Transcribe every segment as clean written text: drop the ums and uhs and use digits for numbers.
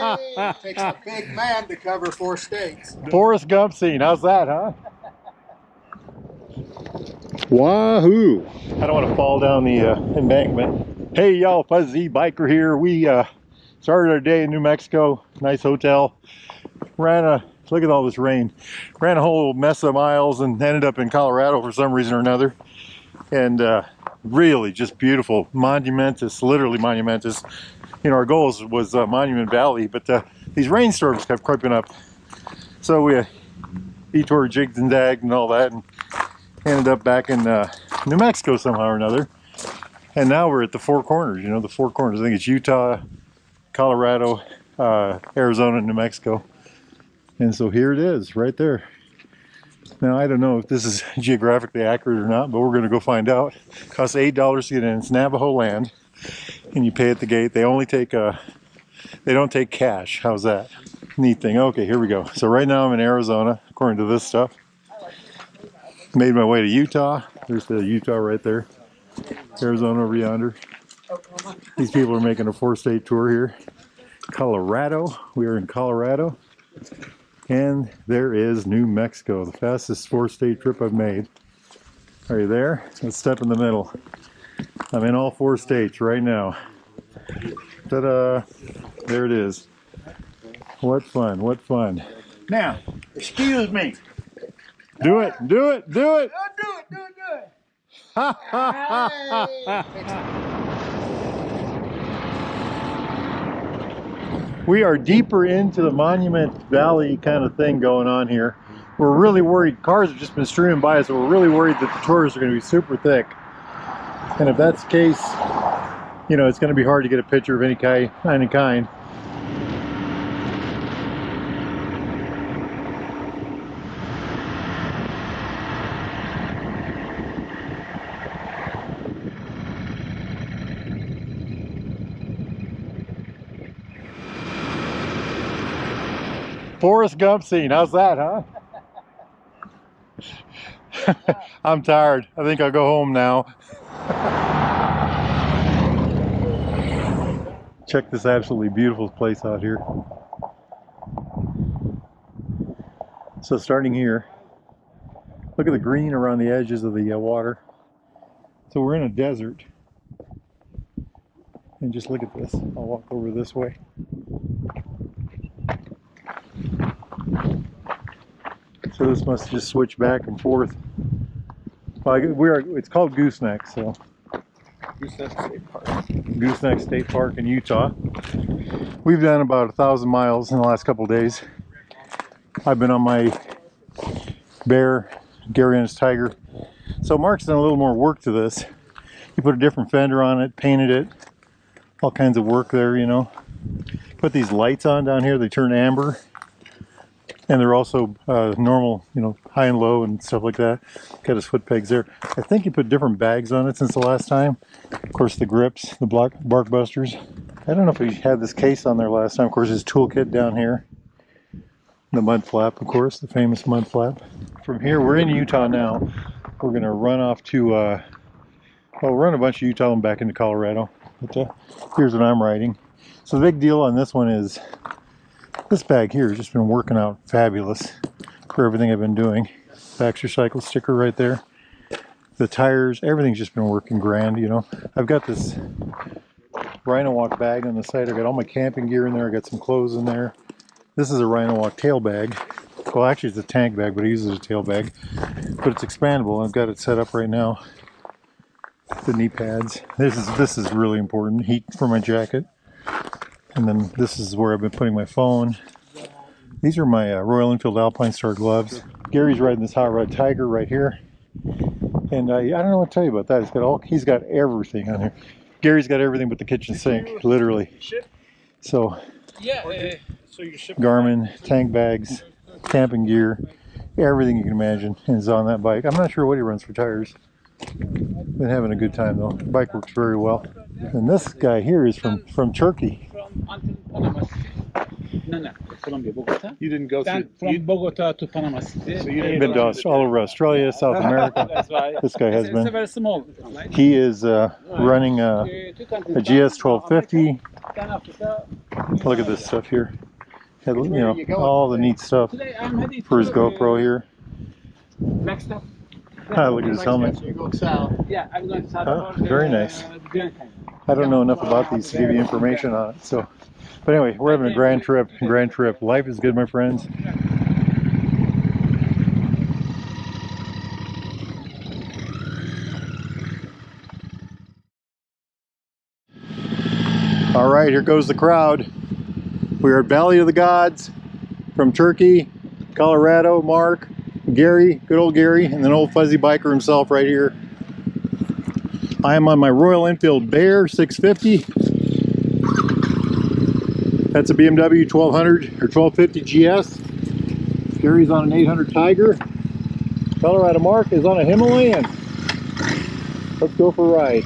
It takes a big man to cover 4 states. Forrest Gump scene. How's that, huh? Wahoo! I don't want to fall down the embankment. Hey, y'all, Fuzzy Biker here. We started our day in New Mexico. Nice hotel. Look at all this rain. Ran a whole mess of miles and ended up in Colorado for some reason or another. And really just beautiful. Monumentous, literally monumentous. You know, our goal was Monument Valley, but these rainstorms kept creeping up. So we detoured, jigged and dagged and all that, and ended up back in New Mexico somehow or another. And now we're at the Four Corners, you know, the Four Corners. I think it's Utah, Colorado, Arizona, New Mexico. And so here it is, right there. Now, I don't know if this is geographically accurate or not, but we're going to go find out. It costs $8 to get in. It's Navajo land, and you pay at the gate. They only take, they don't take cash. How's that? Neat thing. Okay, here we go. So right now I'm in Arizona, according to this stuff. Made my way to Utah. There's the Utah right there. Arizona over yonder. These people are making a 4-state tour here. Colorado. We are in Colorado. And there is New Mexico, the fastest 4-state trip I've made. Are you there? Let's step in the middle. I'm in all 4 states right now. Ta-da! There it is. What fun, what fun. Now, excuse me. Do it, do it, do it! Do it. Ha ha ha ha! We are deeper into the Monument Valley kind of thing going on here. We're really worried. Cars have just been streaming by us, so we're really worried that the tours are going to be super thick. And if that's the case, you know, it's going to be hard to get a picture of any kind. Forrest Gump scene. How's that, huh? I'm tired. I think I'll go home now. Check this absolutely beautiful place out here. So starting here, look at the green around the edges of the water. So we're in a desert. And just look at this. I'll walk over this way. So this must just switch back and forth. Well, it's called Goosenecks, so. Goosenecks State Park. Goosenecks State Park in Utah. We've done about 1,000 miles in the last couple of days. I've been on my bear, Gary on his tiger. So Mark's done a little more work to this. He put a different fender on it, painted it, all kinds of work there, you know. Put these lights on down here, they turn amber. And they're also normal, you know, high and low and stuff like that. Got his foot pegs there. I think he put different bags on it since the last time. Of course, the grips, the bark busters. I don't know if he had this case on there last time. Of course, his toolkit down here. The mud flap, of course, the famous mud flap. From here, we're in Utah now. We're going to run off to, well, run a bunch of Utah and back into Colorado. But here's what I'm riding. So the big deal on this one is this bag here has just been working out fabulous for everything I've been doing. Baxter Cycle sticker right there. The tires, everything's just been working grand, you know. I've got this Rhino Walk bag on the side. I've got all my camping gear in there. I got some clothes in there. This is a Rhino Walk tail bag. Well, actually it's a tank bag, but I use it as a tail bag. But it's expandable. I've got it set up right now. The knee pads. This is really important. Heat for my jacket. And then this is where I've been putting my phone. These are my Royal Enfield Alpine Star gloves. Gary's riding this Hot Rod Tiger right here. And I don't know what to tell you about that. He's got everything on here. Gary's got everything but the kitchen sink, literally. So, Garmin, tank bags, camping gear, everything you can imagine is on that bike. I'm not sure what he runs for tires. Been having a good time though. The bike works very well. And this guy here is from Turkey. No, Colombia, Bogota. You didn't go From Bogota to Panama City. So you didn't Been to all over Australia, South America. That's right. This guy has It's been. very small. He is running a GS 1250. Look at this stuff here. You know, all the neat stuff Today I'm heading for his to, GoPro here. Flagstaff. Ah, look at his helmet. You're going south. Yeah, I'm going to Oh, very nice. Grand Canyon. I don't know enough about these to give you information on it. So, but anyway, we're having a grand trip. Grand trip. Life is good, my friends. All right, here goes the crowd. We are at Valley of the Gods from Turkey, Colorado. Mark, Gary, good old Gary, and then old fuzzy biker himself right here. I am on my Royal Enfield Bear 650. That's a BMW 1200 or 1250 GS. Gary's on an 800 Tiger. Colorado Mark is on a Himalayan. Let's go for a ride.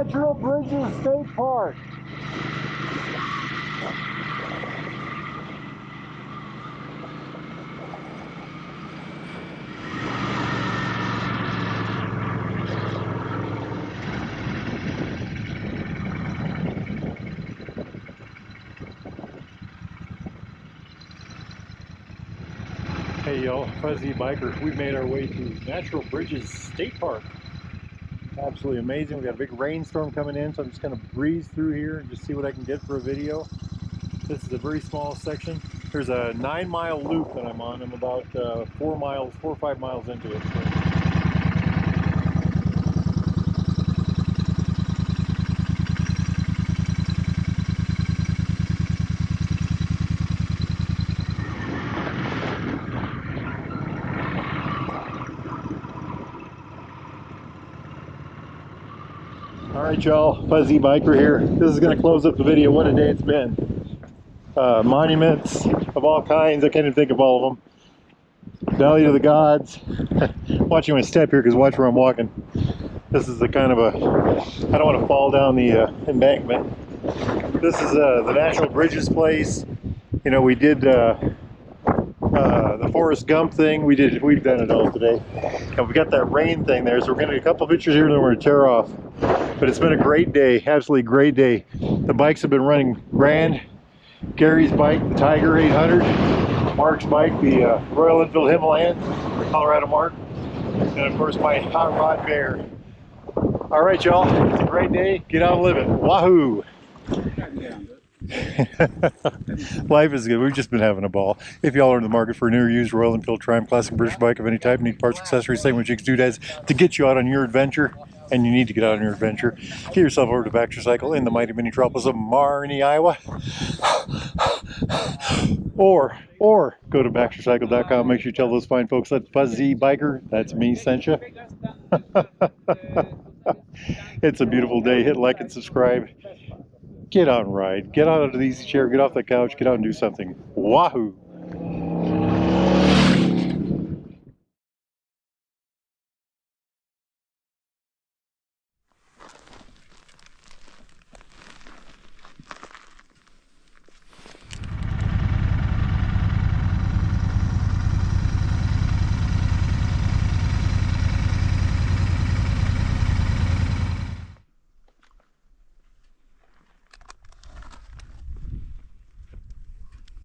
Natural Bridges State Park. Hey y'all, Fuzzy Biker. We've made our way to Natural Bridges State Park. Absolutely amazing. We got a big rainstorm coming in, so I'm just gonna breeze through here and just see what I can get for a video. This is a very small section. There's a 9-mile loop that I'm on. I'm about 4 or 5 miles into it. So. Alright y'all, Fuzzy Biker here. This is going to close up the video. What a day it's been. Monuments of all kinds. I can't even think of all of them. Valley of the Gods. Watching my step here because watch where I'm walking. This is the kind of a, I don't want to fall down the embankment. This is the Natural Bridges place. You know, we did the Forrest Gump thing. We've done it all today. And we got that rain thing there, so we're going to get a couple pictures here and then we're going to tear off. But it's been a great day, absolutely great day. The bikes have been running grand. Gary's bike, the Tiger 800. Mark's bike, the Royal Enfield Himalayan, the Colorado Mark. And of course my hot rod Bear. All right, y'all, it's a great day. Get out and live it. Wahoo! Life is good. We've just been having a ball. If y'all are in the market for a new or used Royal Enfield Triumph Classic British bike of any type, need parts, accessories, segment jigs, doodads to get you out on your adventure, and you need to get out on your adventure, get yourself over to Baxter Cycle in the mighty metropolis of Marnie, Iowa. or go to BaxterCycle.com. Make sure you tell those fine folks that Fuzzy Biker, that's me, sent you. It's a beautiful day. Hit like and subscribe. Get out and ride. Get out of the easy chair. Get off the couch. Get out and do something. Wahoo!